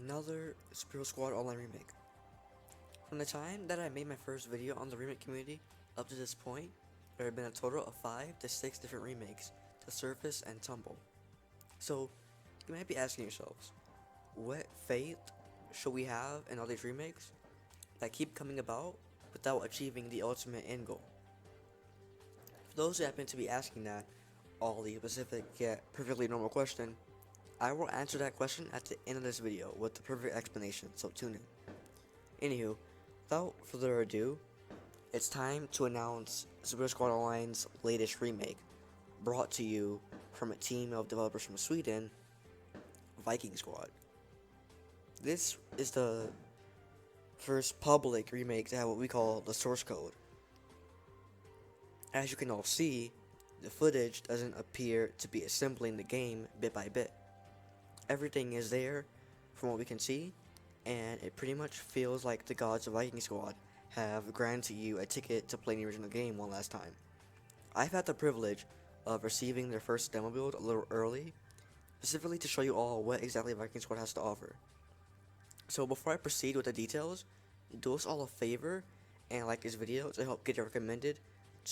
another Superhero Squad Online remake. From the time that I made my first video on the remake community up to this point, there have been a total of 5 to 6 different remakes to surface and tumble. So, you might be asking yourselves, what faith should we have in all these remakes that keep coming about without achieving the ultimate end goal? For those who happen to be asking that oddly specific yet perfectly normal question, I will answer that question at the end of this video with the perfect explanation, so tune in. Anywho, without further ado, it's time to announce Super Squad Online's latest remake, brought to you from a team of developers from Sweden, Viking Squad. This is the first public remake to have what we call the source code. As you can all see, the footage doesn't appear to be assembling the game bit by bit. Everything is there from what we can see, and it pretty much feels like the gods of Viking Squad have granted you a ticket to play the original game one last time. I've had the privilege of receiving their first demo build a little early, specifically to show you all what exactly Viking Squad has to offer. So before I proceed with the details, do us all a favor and like this video to help get it recommended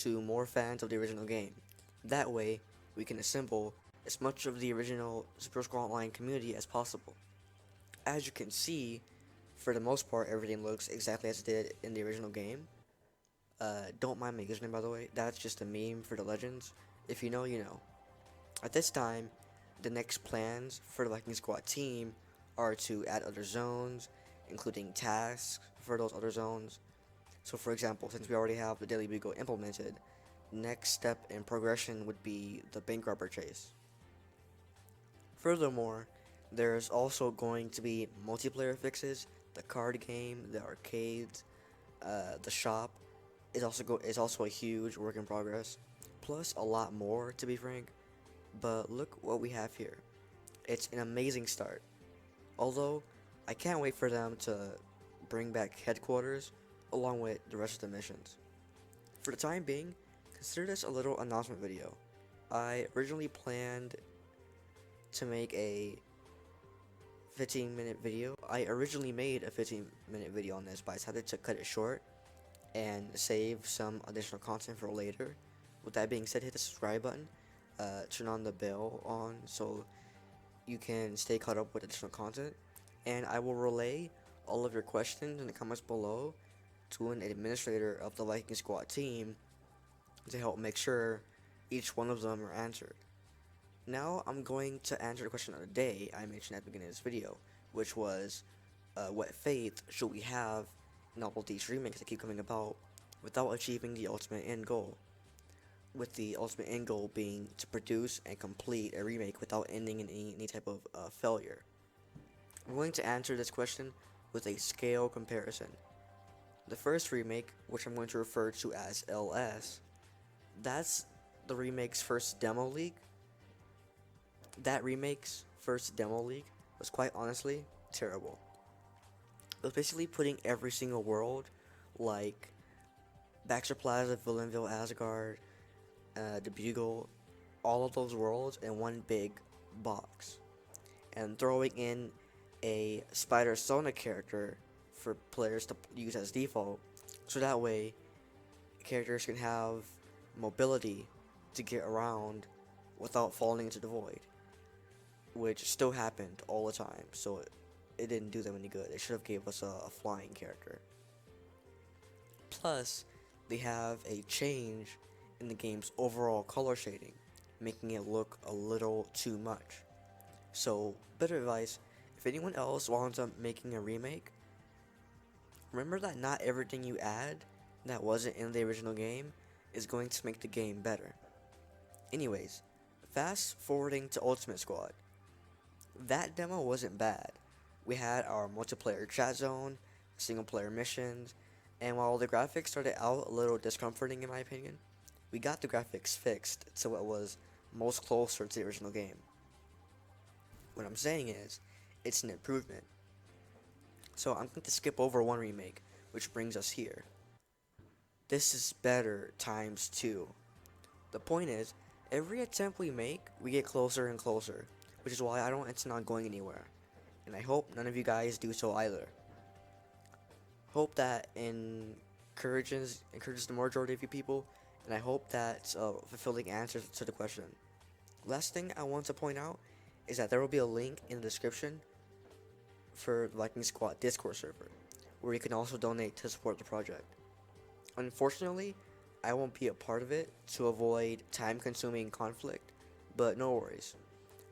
to more fans of the original game. That way, we can assemble as much of the original Super Squad Online community as possible. As you can see, for the most part, everything looks exactly as it did in the original game. Don't mind my username, by the way. That's just a meme for the legends. If you know, you know. At this time, the next plans for the Viking Squad team are to add other zones, including tasks for those other zones. So for example, since we already have the Daily Bugle implemented, next step in progression would be the bank robber chase. Furthermore, there's also going to be multiplayer fixes, the card game, the arcades, the shop is also a huge work in progress, plus a lot more, to be frank. But look what we have here. It's an amazing start. Although, I can't wait for them to bring back headquarters along with the rest of the missions. For the time being, consider this a little announcement video. I originally planned to make a 15-minute video. I originally made a 15-minute video on this, but I decided to cut it short and save some additional content for later. With that being said, hit the subscribe button, turn on the bell on so you can stay caught up with additional content, and I will relay all of your questions in the comments below to an administrator of the Viking Squad team to help make sure each one of them are answered. Now I'm going to answer the question of the day I mentioned at the beginning of this video, which was, what faith should we have in all of these remakes that keep coming about without achieving the ultimate end goal? With the ultimate end goal being to produce and complete a remake without ending in any type of failure. I'm going to answer this question with a scale comparison. The first remake, which I'm going to refer to as LS, that's the remake's first demo leak. That remake's first demo leak was quite honestly terrible. It was basically putting every single world, like Baxter Plaza, Villainville, Asgard, the Bugle, all of those worlds in one big box, and throwing in a Spider Sonic character for players to use as default, so that way characters can have mobility to get around without falling into the void, which still happened all the time, so it didn't do them any good. It should have gave us a flying character. Plus, they have a change in the game's overall color shading, making it look a little too much. So, bit of advice, if anyone else winds up making a remake, remember that not everything you add that wasn't in the original game is going to make the game better. Anyways, fast forwarding to Ultimate Squad. That demo wasn't bad. We had our multiplayer chat zone, single player missions, and while the graphics started out a little discomforting in my opinion, we got the graphics fixed to what was most closer to the original game. What I'm saying is, it's an improvement. So I'm going to skip over one remake, which brings us here. This is better times 2. The point is, every attempt we make, we get closer and closer, which is why I don't intend on going anywhere. and I hope none of you guys do so either. Hope that encourages the majority of you people, and I hope that's a fulfilling answer to the question. Last thing I want to point out is that there will be a link in the description for the Viking Squad Discord server, where you can also donate to support the project. Unfortunately, I won't be a part of it to avoid time-consuming conflict, but no worries,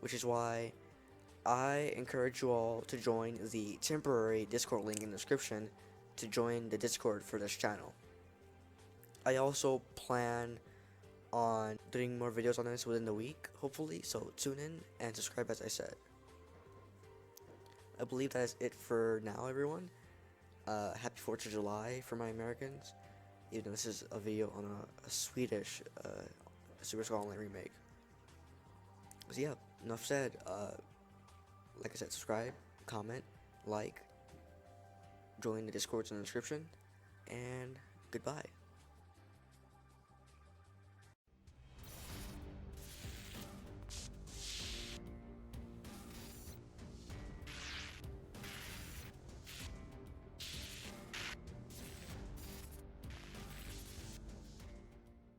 which is why I encourage you all to join the temporary Discord link in the description to join the Discord for this channel. I also plan on doing more videos on this within the week, hopefully, so tune in and subscribe as I said. I believe that is it for now, everyone. Happy 4th of July for my Americans, even though this is a video on a Swedish Super Squad Online remake. So yeah, enough said. Like I said, subscribe, comment, like, join the Discords in the description, and goodbye.